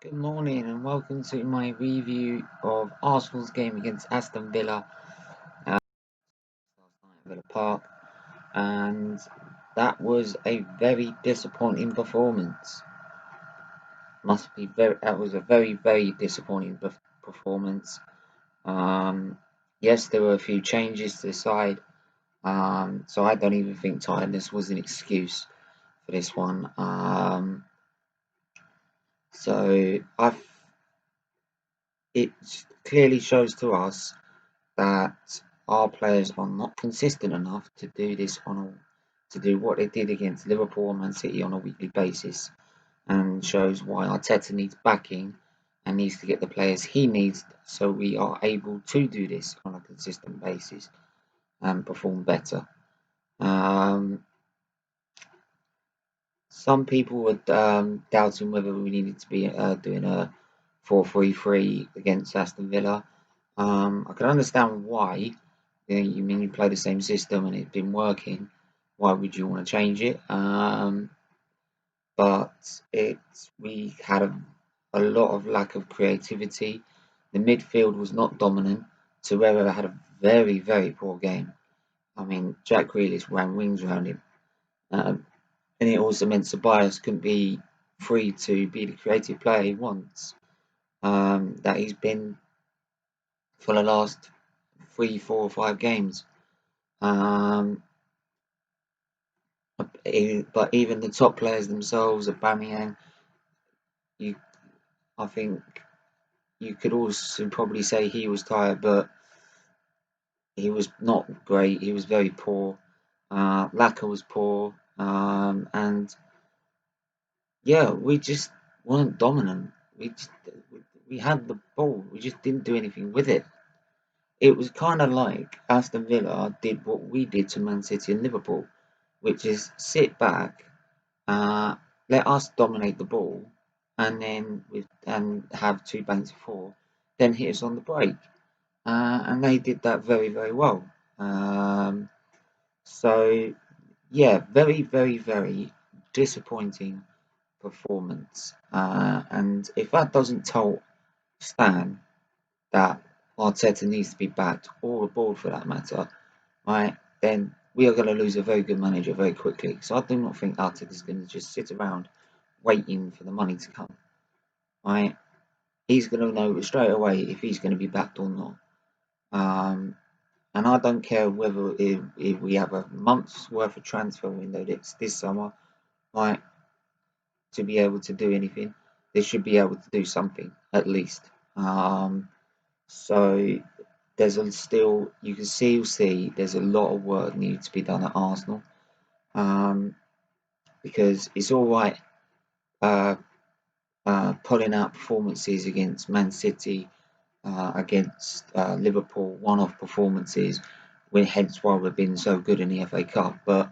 Good morning and welcome to my review of Arsenal's game against Aston Villa last night at Villa Park, and that was a very disappointing performance. That was a very disappointing performance. Um, yes, there were a few changes to the side, so I don't even think tiredness was an excuse for this one. So I it clearly shows to us that our players are not consistent enough to do this to do what they did against Liverpool and Man City on a weekly basis, and shows why Arteta needs backing and needs to get the players he needs so we are able to do this on a consistent basis and perform better. Um, some people were doubting whether we needed to be doing a 4-3-3 against Aston Villa. I can understand why. You mean you play the same system and it's been working? Why would you want to change it? But we had a lot of lack of creativity. The midfield was not dominant. Torreira had a very poor game. I mean, Jack Grealish ran wings around him, um, and it also meant Ceballos couldn't be free to be the creative player he wants. That he's been for the last 3, 4, 5 games. Um, but even the top players themselves, Aubameyang, you, I think you could also probably say he was tired, but he was not great. He was very poor. Laka was poor, and yeah, we just weren't dominant. We had the ball, we just didn't do anything with it. It was kind of like Aston Villa did what we did to Man City and Liverpool, which is sit back, uh, let us dominate the ball, and then have 2 banks of 4, then hit us on the break. And they did that very well. So yeah, very disappointing performance. And if that doesn't tell Stan that Arteta needs to be backed, or aboard for that matter, right, then we are going to lose a very good manager very quickly. So I do not think Arteta is going to just sit around waiting for the money to come. Right, he's going to know straight away if he's going to be backed or not. And I don't care whether if we have a month's worth of transfer window this summer, right, to be able to do anything. They should be able to do something at least. So you can see there's a lot of work needs to be done at Arsenal, um, because it's all right uh, pulling out performances against Man City, against Liverpool, one-off performances, hence why we've been so good in the FA Cup. But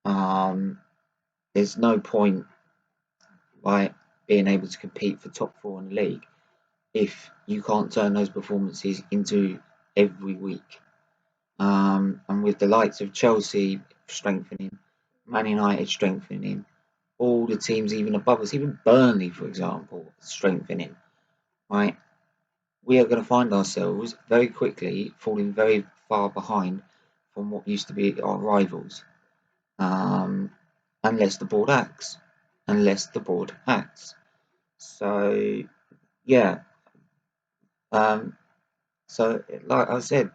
um, there's no point like being able to compete for top 4 in the league if you can't turn those performances into every week. And with the likes of Chelsea strengthening, Man United strengthening, all the teams even above us, even Burnley, for example, strengthening, right? We are going to find ourselves very quickly falling very far behind from what used to be our rivals, um, unless the board acts. Unless the board acts. So, yeah. Um, so, like I said,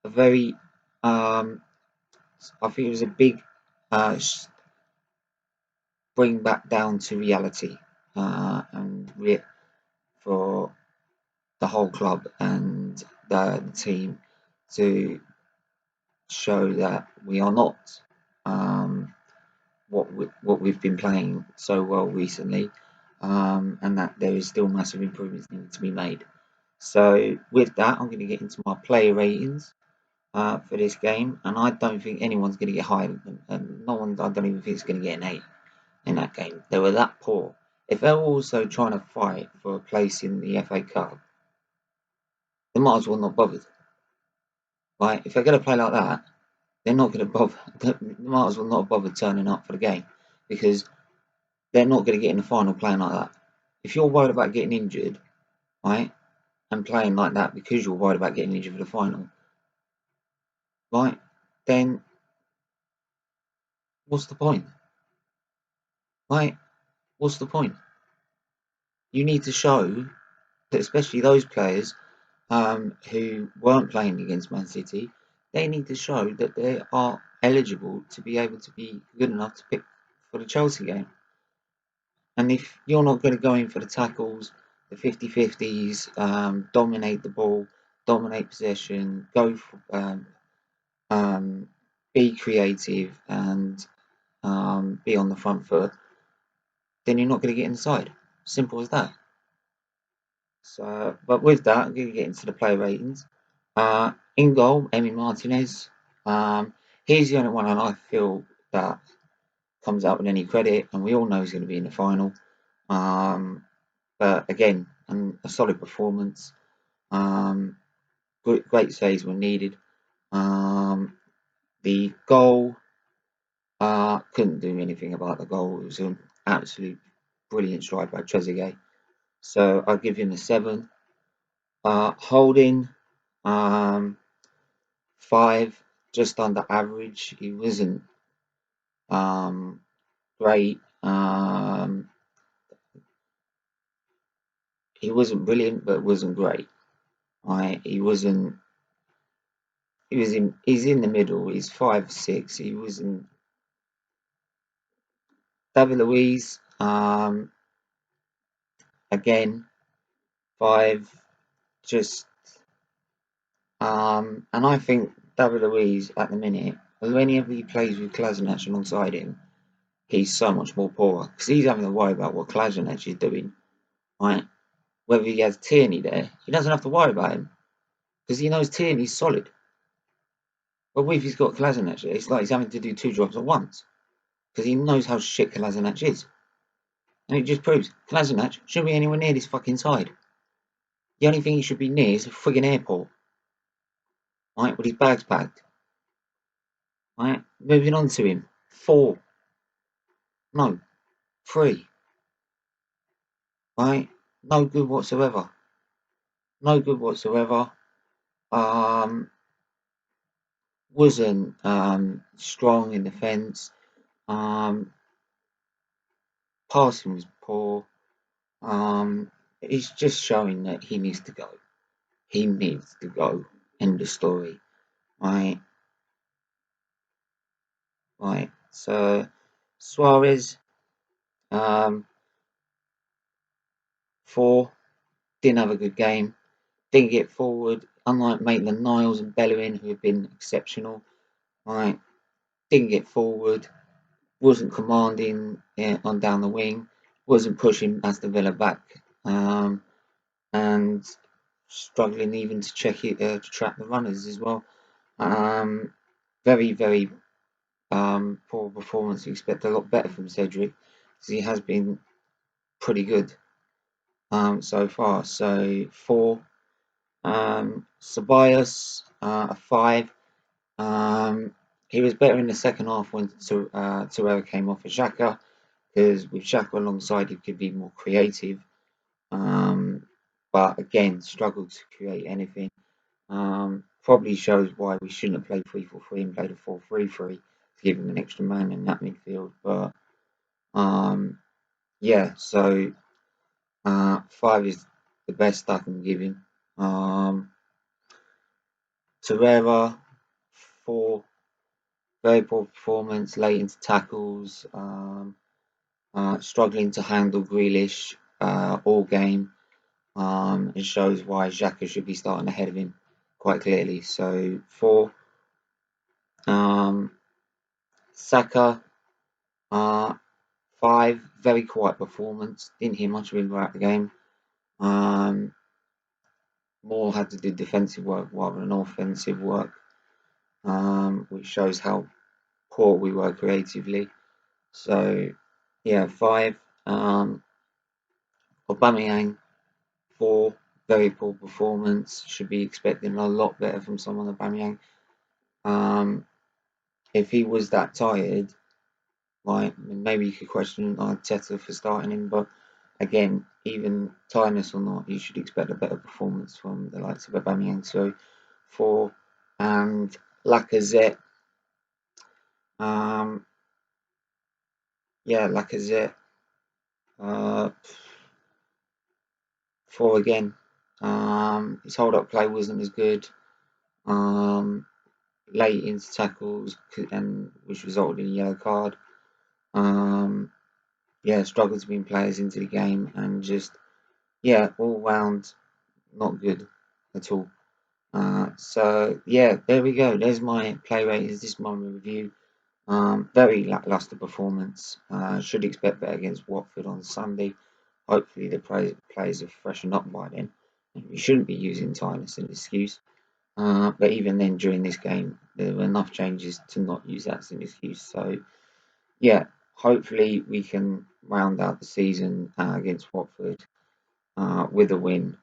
a very, um, I think it was a big uh, bring back down to reality, for the whole club and the team to show that we are not um, what we've been playing so well recently, and that there is still massive improvements needed to be made. So with that, I'm going to get into my player ratings for this game, and I don't think anyone's going to get higher than them. And no one, I don't even think is going to get an 8 in that game. They were that poor. If they're also trying to fight for a place in the FA Cup, they might as well not bother. Right? If they're going to play like that, they're not going to bother. They might as well not bother turning up for the game, because they're not going to get in the final playing like that. if you're worried about getting injured, right, and playing like that because you're worried about getting injured for the final, right, then what's the point? Right? What's the point? You need to show that, especially those players who weren't playing against Man City, they need to show that they are eligible to be able to be good enough to pick for the Chelsea game. And if you're not going to go in for the tackles, the 50-50s, dominate the ball, dominate possession, go for, be creative and be on the front foot, then you're not going to get inside. Simple as that. So, but with that, I'm going to get into the player ratings. In goal, Emi Martinez. He's the only one, and I feel that comes out with any credit, and we all know he's going to be in the final. But again, a solid performance. Great saves were needed. The goal, couldn't do anything about the goal. It was an absolute brilliant strike by Trezeguet. So I'll give him a 7. Holding, 5, just under average. He wasn't great. He wasn't brilliant, but wasn't great. Right? He wasn't. He was in. He's in the middle. He's 5'6". He wasn't. David Luiz, again, 5. Just. And I think David Luiz at the minute, whenever he plays with Kolasinac alongside him, he's so much more poorer because he's having to worry about what Kolasinac is doing. Right? Whether he has Tierney there, he doesn't have to worry about him because he knows Tierney's solid. But if he's got Kolasinac, it's like he's having to do 2 jobs at once because he knows how shit Kolasinac is. And it just proves Kolasinac shouldn't be anywhere near this fucking side. The only thing he should be near is a frigging airport, right, with his bags packed. Right, moving on to him. 4. No, 3. Right, no good whatsoever. No good whatsoever. Wasn't strong in defence. Passing was poor. It's just showing that he needs to go. He needs to go. End of story. Right. Right. So Suarez, 4, didn't have a good game. Didn't get forward. Unlike Maitland-Niles and Bellerin, who have been exceptional. Right. Didn't get forward. Wasn't commanding on down the wing. Wasn't pushing Aston Villa back. And struggling even to check it to track the runners as well. Very, very poor performance. You expect a lot better from Cedric because he has been pretty good so far. So 4. Ceballos, a 5. He was better in the second half when Torreira came off for Xhaka because with Xhaka alongside he could be more creative. But again, struggled to create anything. Probably shows why we shouldn't have played 3-4-3 and played a 4-3-3 to give him an extra man in that midfield. But yeah, so 5 is the best I can give him. Torreira, 4, very poor performance, late into tackles, struggling to handle Grealish all game. It shows why Xhaka should be starting ahead of him quite clearly. So 4. Saka, 5, very quiet performance. Didn't hear much of him throughout the game. More had to do defensive work rather than offensive work, which shows how poor we were creatively. So yeah, 5. Aubameyang, 4, very poor performance. Should be expecting a lot better from someone Aubameyang. If he was that tired, right, maybe you could question Arteta for starting him, but again, even tiredness or not, you should expect a better performance from the likes of Aubameyang. So 4 and Lacazette. Um, yeah, Lacazette. Uh, 4 again. His hold-up play wasn't as good. Um, Late into tackles, and which resulted in a yellow card. Um, yeah, struggled to bring players into the game, and just all round not good at all. So yeah, there we go. There's my play ratings. This is my review. Very lacklustre performance. Should expect better against Watford on Sunday. Hopefully the players have freshened up by then. We shouldn't be using time as an excuse. But even then, during this game, there were enough changes to not use that as an excuse. So yeah, hopefully we can round out the season against Watford with a win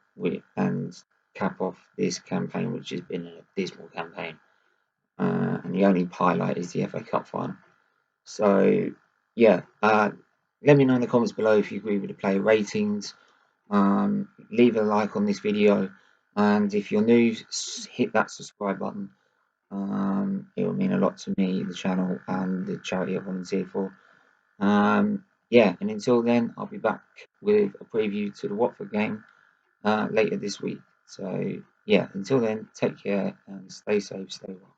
and cap off this campaign, which has been a dismal campaign. And the only highlight is the FA Cup final. So yeah, let me know in the comments below if you agree with the player ratings. Leave a like on this video, and if you're new, hit that subscribe button. It will mean a lot to me, the channel, and the charity I volunteer for. Yeah, and until then, I'll be back with a preview to the Watford game later this week. So yeah, until then, take care and stay safe, stay well.